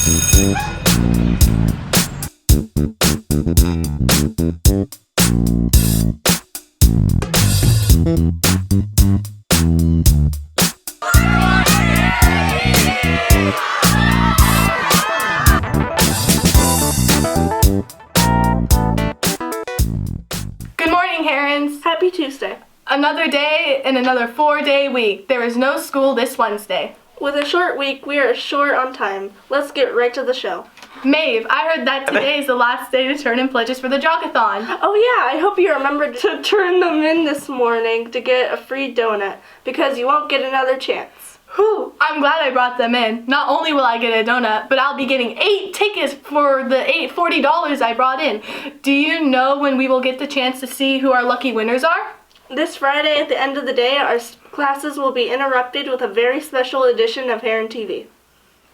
Good morning, Herons. Happy Tuesday. Another day and another 4-day week. There is no school this Wednesday. With a short week, we are short on time. Let's get right to the show. Maeve, I heard that today is the last day to turn in pledges for the Jog-a-thon. Oh yeah, I hope you remembered to turn them in this morning to get a free donut, because you won't get another chance. Whew, I'm glad I brought them in. Not only will I get a donut, but I'll be getting 8 tickets for the $40 I brought in. Do you know when we will get the chance to see who our lucky winners are? This Friday at the end of the day, our classes will be interrupted with a very special edition of Heron TV.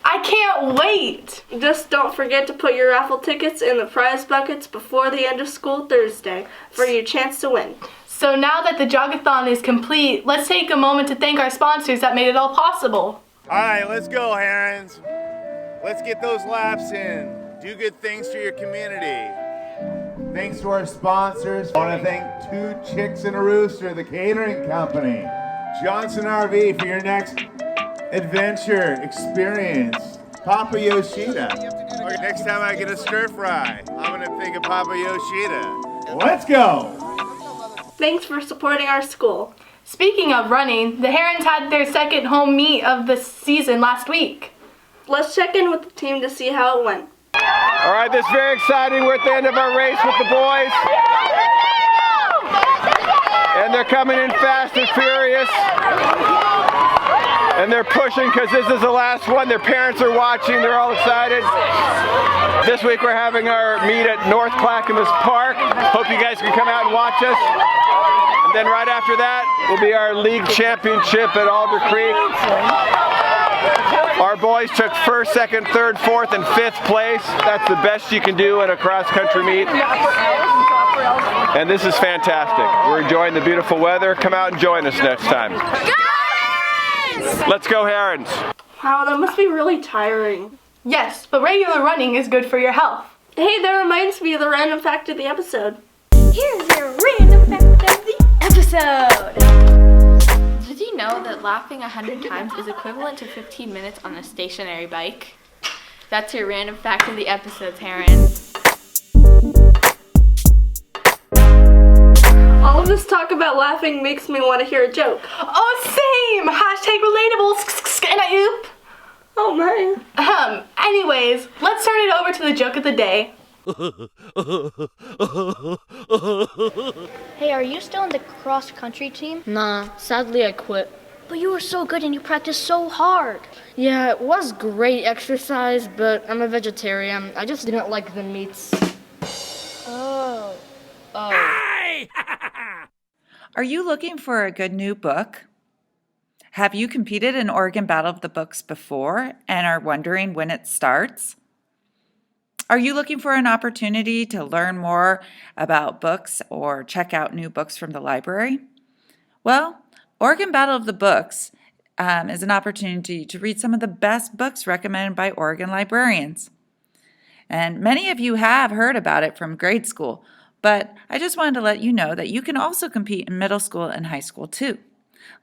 I can't wait! Just don't forget to put your raffle tickets in the prize buckets before the end of school Thursday for your chance to win. So now that the Jog-a-thon is complete, let's take a moment to thank our sponsors that made it all possible. All right, let's go, Herons. Let's get those laps in. Do good things for your community. Thanks to our sponsors. I want to thank Two Chicks and a Rooster, the catering company. Johnson RV for your next adventure experience. Papa Yoshida. Okay, next time I get a stir fry, I'm going to think of Papa Yoshida. Let's go. Thanks for supporting our school. Speaking of running, the Herons had their second home meet of the season last week. Let's check in with the team to see how it went. All right, this is very exciting. We're at the end of our race with the boys. And they're coming in fast and furious. And they're pushing because this is the last one. Their parents are watching. They're all excited. This week we're having our meet at North Clackamas Park. Hope you guys can come out and watch us. And then right after that will be our league championship at Alder Creek. Our boys took first, second, third, fourth, and fifth place. That's the best you can do in a cross-country meet. And this is fantastic. We're enjoying the beautiful weather. Come out and join us next time. Let's go, Herons. Wow, that must be really tiring. Yes, but regular running is good for your health. Hey, that reminds me of the random fact of the episode. Here's your random fact of the episode. Did you know that laughing 100 times is equivalent to 15 minutes on a stationary bike? That's your random fact of the episode, Terrence. All of this talk about laughing makes me want to hear a joke. Oh, same! Hashtag relatable. And I oop. Oh my. Anyways, let's turn it over to the joke of the day. Hey, are you still in the cross-country team? Nah, sadly I quit. But you were so good and you practiced so hard. Yeah, it was great exercise, but I'm a vegetarian. I just didn't like the meats. Oh. Are you looking for a good new book? Have you competed in Oregon Battle of the Books before and are wondering when it starts? Are you looking for an opportunity to learn more about books or check out new books from the library? Well, Oregon Battle of the Books is an opportunity to read some of the best books recommended by Oregon librarians. And many of you have heard about it from grade school, but I just wanted to let you know that you can also compete in middle school and high school too.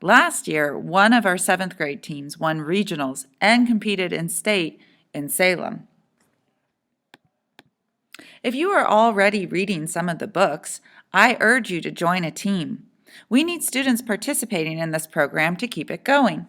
Last year, one of our 7th grade teams won regionals and competed in state in Salem. If you are already reading some of the books, I urge you to join a team. We need students participating in this program to keep it going.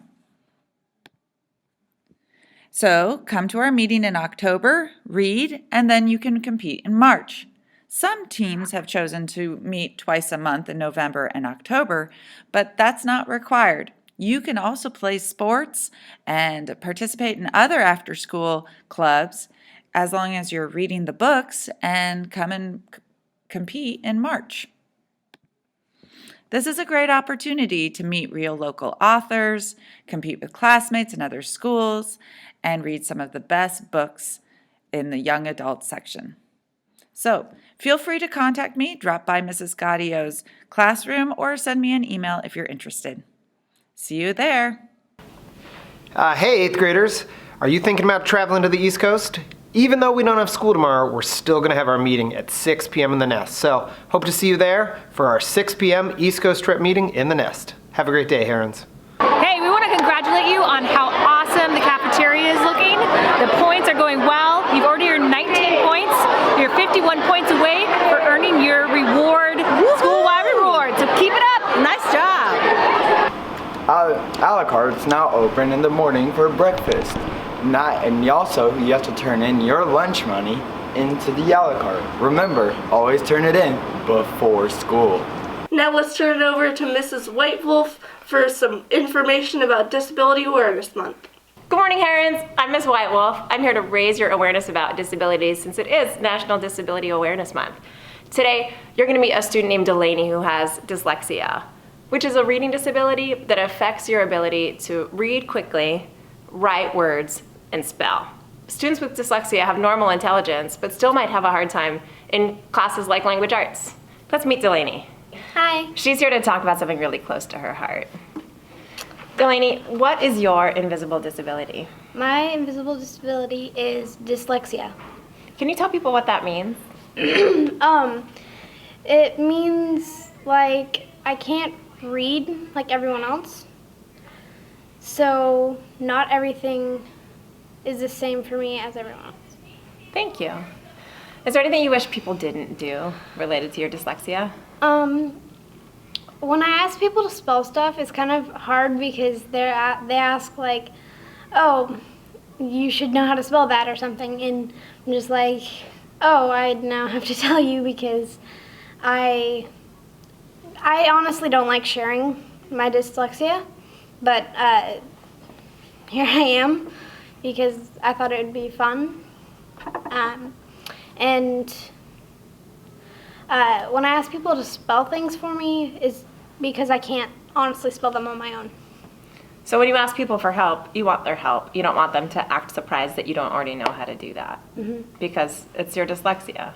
So come to our meeting in October, read, and then you can compete in March. Some teams have chosen to meet twice a month in November and October, but that's not required. You can also play sports and participate in other after-school clubs as long as you're reading the books and come and compete in March. This is a great opportunity to meet real local authors, compete with classmates in other schools, and read some of the best books in the young adult section. So feel free to contact me, drop by Mrs. Gaudio's classroom, or send me an email if you're interested. See you there. Hey, 8th graders. Are you thinking about traveling to the East Coast? Even though we don't have school tomorrow, we're still going to have our meeting at 6 p.m. in the Nest. So, hope to see you there for our 6 p.m. East Coast trip meeting in the Nest. Have a great day, Herons. Hey, we want to congratulate you on how awesome the cafeteria is looking. The points are going well. You've already earned 19 points. You're 51 points away for earning your reward, school-wide reward. So keep it up. Nice job. A la carte's now open in the morning for breakfast. And you have to turn in your lunch money into the a la carte. Remember, always turn it in before school. Now let's turn it over to Mrs. Whitewolf for some information about Disability Awareness Month. Good morning, Herons. I'm Ms. Whitewolf. I'm here to raise your awareness about disabilities since it is National Disability Awareness Month. Today, you're going to meet a student named Delaney who has dyslexia, which is a reading disability that affects your ability to read quickly, write words, and spell. Students with dyslexia have normal intelligence, but still might have a hard time in classes like language arts. Let's meet Delaney. Hi. She's here to talk about something really close to her heart. Delaney, what is your invisible disability? My invisible disability is dyslexia. Can you tell people what that means? It means like I can't read like everyone else. So not everything is the same for me as everyone else. Thank you. Is there anything you wish people didn't do related to your dyslexia? When I ask people to spell stuff, it's kind of hard because they ask like, oh, you should know how to spell that or something, and I'm just like, oh, I now have to tell you because I honestly don't like sharing my dyslexia, but here I am because I thought it would be fun. When I ask people to spell things for me is because I can't honestly spell them on my own. So when you ask people for help, you want their help. You don't want them to act surprised that you don't already know how to do that because it's your dyslexia.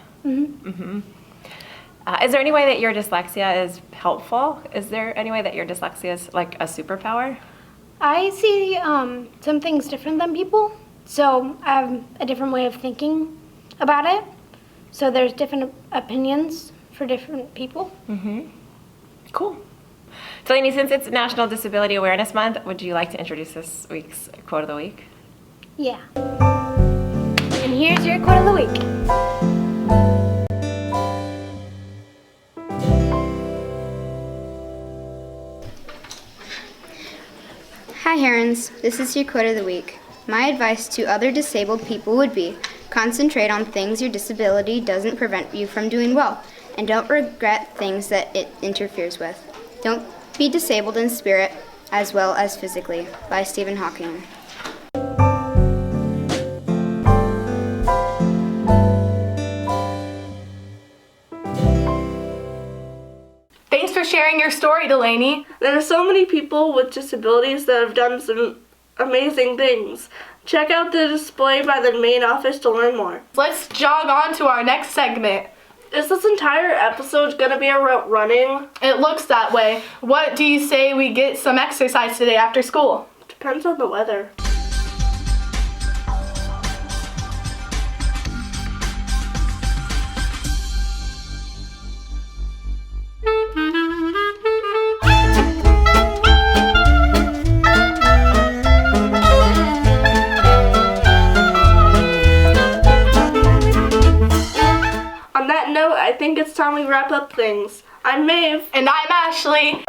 Is there any way that your dyslexia is helpful? Is there any way that your dyslexia is like a superpower? I see some things different than people, so I have a different way of thinking about it. So there's different opinions for different people. Cool. Delaney, since it's National Disability Awareness Month, would you like to introduce this week's quote of the week? Yeah. And here's your quote of the week. Hi Herons, this is your quote of the week. My advice to other disabled people would be, concentrate on things your disability doesn't prevent you from doing well, and don't regret things that it interferes with. Don't be disabled in spirit as well as physically, by Stephen Hawking. Thanks for sharing your story, Delaney. There are so many people with disabilities that have done some amazing things. Check out the display by the main office to learn more. Let's jog on to our next segment. Is this entire episode gonna be about running? It looks that way. What do you say we get some exercise today after school? Depends on the weather. On that note, I think it's time we wrap up things. I'm Maeve. And I'm Ashley.